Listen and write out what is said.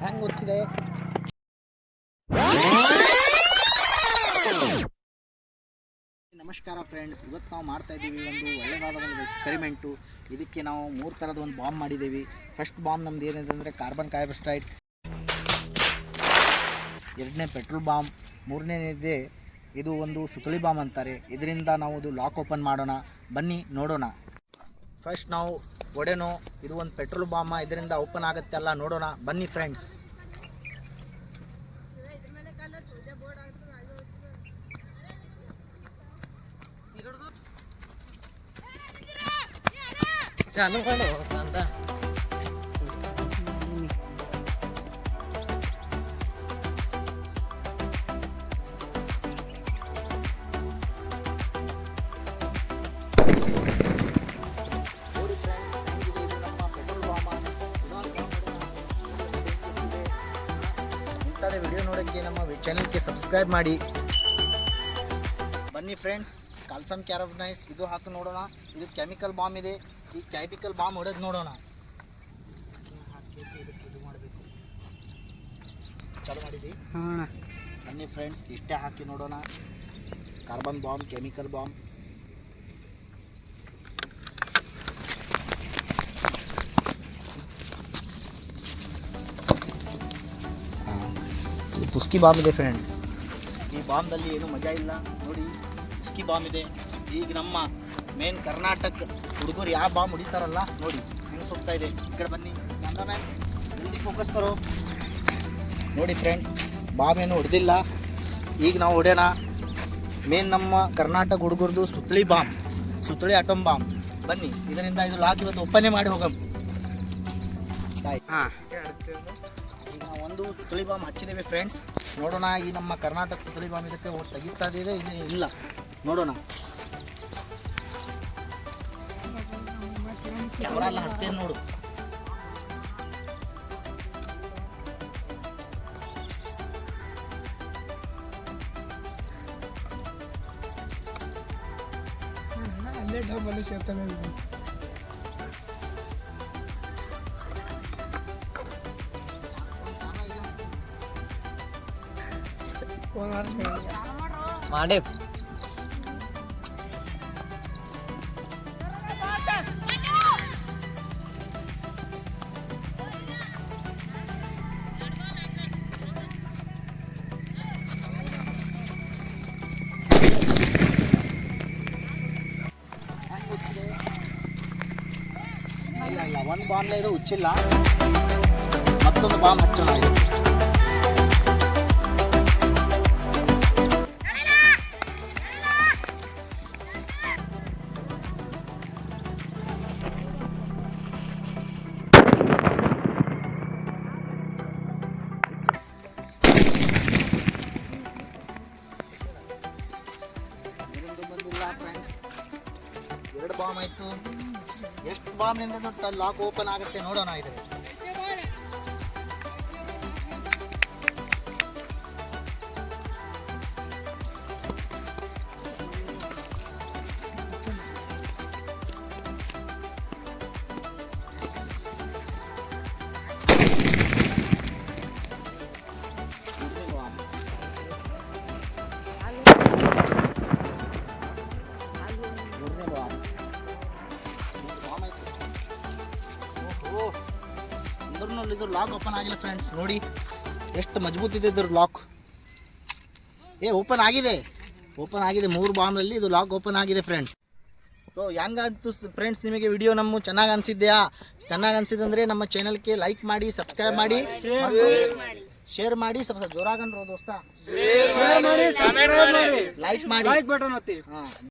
ಹೆಂಗೆ ಗೊತ್ತಿದೆ. ನಮಸ್ಕಾರ ಫ್ರೆಂಡ್ಸ್, ಇವತ್ತು ನಾವು ಮಾಡ್ತಾ ಇದ್ದೀವಿ ಒಂದು ಒಳ್ಳೆಯದಾದ ಒಂದು ಎಕ್ಸ್ಪೆರಿಮೆಂಟು. ಇದಕ್ಕೆ ನಾವು 3 ಥರದ ಒಂದು ಬಾಂಬ್ ಮಾಡಿದ್ದೀವಿ. ಫಸ್ಟ್ ಬಾಂಬ್ ನಮ್ದು ಏನಿದೆ ಅಂದರೆ ಕಾರ್ಬನ್ ಕಾರ್ಬೈಡ್, ಎರಡನೇ ಪೆಟ್ರೋಲ್ ಬಾಂಬ್, ಮೂರನೇದಿದೆ ಇದು ಒಂದು ಸುತಳಿ ಬಾಂಬ್ ಅಂತಾರೆ. ಇದರಿಂದ ನಾವು ಇದು ಲಾಕ್ ಓಪನ್ ಮಾಡೋಣ, ಬನ್ನಿ ನೋಡೋಣ. ಫಸ್ಟ್ ನಾವು ಒಡೆನೋ ಇದು ಒಂದು ಪೆಟ್ರೋಲ್ ಬಾಂಬ್, ಇದರಿಂದ ಓಪನ್ ಆಗುತ್ತೆ ಅಲ್ಲ ನೋಡೋಣ ಬನ್ನಿ ಫ್ರೆಂಡ್ಸ್. ಚಾಲು ಮಾಡು ಅಂತ ಇಂಥದೇ ವಿಡಿಯೋ ನೋಡೋಕ್ಕೆ ನಮ್ಮ ಚಾನಲ್ಗೆ ಸಬ್ಸ್ಕ್ರೈಬ್ ಮಾಡಿ. ಬನ್ನಿ ಫ್ರೆಂಡ್ಸ್, ಕಾಲ್ಸಮ್ ಕ್ಯಾರಬ್ನೈಸ್ ಇದು ಹಾಕಿ ನೋಡೋಣ. ಇದು ಕೆಮಿಕಲ್ ಬಾಂಬ್ ಇದೆ. ಈ ಕೆಮಿಕಲ್ ಬಾಂಬ್ ಹೊಡೆದು ನೋಡೋಣ. ಹಾಕಿ ಇದಕ್ಕೆ ಇದು ಮಾಡಬೇಕು. ಚಾಲು ಮಾಡಿದ್ವಿ. ಬನ್ನಿ ಫ್ರೆಂಡ್ಸ್, ಇಷ್ಟೇ ಹಾಕಿ ನೋಡೋಣ. Carbon bomb, chemical bomb. ಇದು ಪುಸ್ಕಿ ಬಾಂಬ್ ಇದೆ ಫ್ರೆಂಡ್ಸ್. ಈ ಬಾಂಬ್ದಲ್ಲಿ ಏನು ಮಜಾ ಇಲ್ಲ ನೋಡಿ. ಪುಸ್ಕಿ ಬಾಂಬ್ ಇದೆ. ಈಗ ನಮ್ಮ ಮೇನ್ ಕರ್ನಾಟಕ ಹುಡುಗರು ಯಾವ ಬಾಂಬ್ ಹೊಡಿತಾರಲ್ಲ ನೋಡಿ ಹೆಂಗೆ ಸುತ್ತಾ ಇದೆ. ಈ ಕಡೆ ಬನ್ನಿ ಕ್ಯಾಮ್ರಾಮ್ಯಾನ್, ಜಲ್ದಿ ಫೋಕಸ್ ಕರೋ. ನೋಡಿ ಫ್ರೆಂಡ್ಸ್, ಬಾಂಬ್ ಏನು ಹೊಡೆದಿಲ್ಲ. ಈಗ ನಾವು ಹೊಡೆಯೋಣ ಮೇನ್ ನಮ್ಮ ಕರ್ನಾಟಕ ಹುಡುಗರದು ಸುತ್ತಳಿ ಬಾಂಬ್, ಸುತ್ತಳಿ ಅಟಮ್ ಬಾಂಬ್. ಬನ್ನಿ, ಇದರಿಂದ ಇದು ಲಾಕ್ ಇವತ್ತು ಓಪನೇ ಮಾಡಿ ಹೋಗಮ್. ಈಗ ನಾವು ಒಂದು ಸುತ್ತಳಿ ಬಾಂಬ್ ಹಚ್ಚಿದ್ದೇವೆ ಫ್ರೆಂಡ್ಸ್. ನೋಡೋಣ ಈ ನಮ್ಮ ಕರ್ನಾಟಕ ಸುತ್ತಳಿ ಬಾಂಬ್ ಇದಕ್ಕೆ ತೆಗಿತಾ ಇದೆ ಇಲ್ಲ ನೋಡೋಣ. ಕ್ಯಾಮ್ರಾ ಎಲ್ಲ ಹಚ್ತೇನೆ ನೋಡು. ಅಲ್ಲೇ ಡಬ್ಬಲ್ಲಿ ಸೇರ್ತಾನೆ. ಮಾಡಿ ಇಲ್ಲ ಒಂದು ಬಾಂಬ್ ಇದು ಹುಚ್ಚಿಲ್ಲ, ಮತ್ತೊಂದು ಬಾಂಬ್ ಹಚ್ಚೋಣ. ಎರಡು ಬಾಂಬ್ ಆಯ್ತು. ಎಷ್ಟು ಬಾಂಬ್ನಿಂದ ಲಾಕ್ ಓಪನ್ ಆಗುತ್ತೆ ನೋಡೋಣ. ಇದೆ ಇದು ಲಾಕ್ ಓಪನ್ ಆಗಿಲ್ಲ ಫ್ರೆಂಡ್ಸ್. ನೋಡಿ ಎಷ್ಟು ಮಜಬೂತ್ ಇದೆ ಇದ್ರ ಲಾಕ್. ಓಪನ್ ಆಗಿದೆ, ಓಪನ್ ಆಗಿದೆ. 3 ಬಾಂಬಲ್ಲಿ ಇದು ಲಾಕ್ ಓಪನ್ ಆಗಿದೆ ಫ್ರೆಂಡ್ಸ್. ಸೊ ಹೆಂಗಂತು ಫ್ರೆಂಡ್ಸ್ ನಿಮಗೆ ವಿಡಿಯೋ ನಮ್ಮ ಚೆನ್ನಾಗಿ ಅನಿಸಿದ್ಯಾ? ಚೆನ್ನಾಗಿ ಅನಿಸಿದಂದರೆ ನಮ್ಮ ಚಾನಲ್ಗೆ ಲೈಕ್ ಮಾಡಿ, ಸಬ್ಸ್ಕ್ರೈಬ್ ಮಾಡಿ, ಶೇರ್ ಮಾಡಿ. ಸ್ವಲ್ಪ ಜೋರಾಗಂಡ್ರು ದೋಸ್ತ, ಲೈಕ್ ಮಾಡಿ, ಲೈಕ್ ಬಟನ್ ಒತ್ತಿ.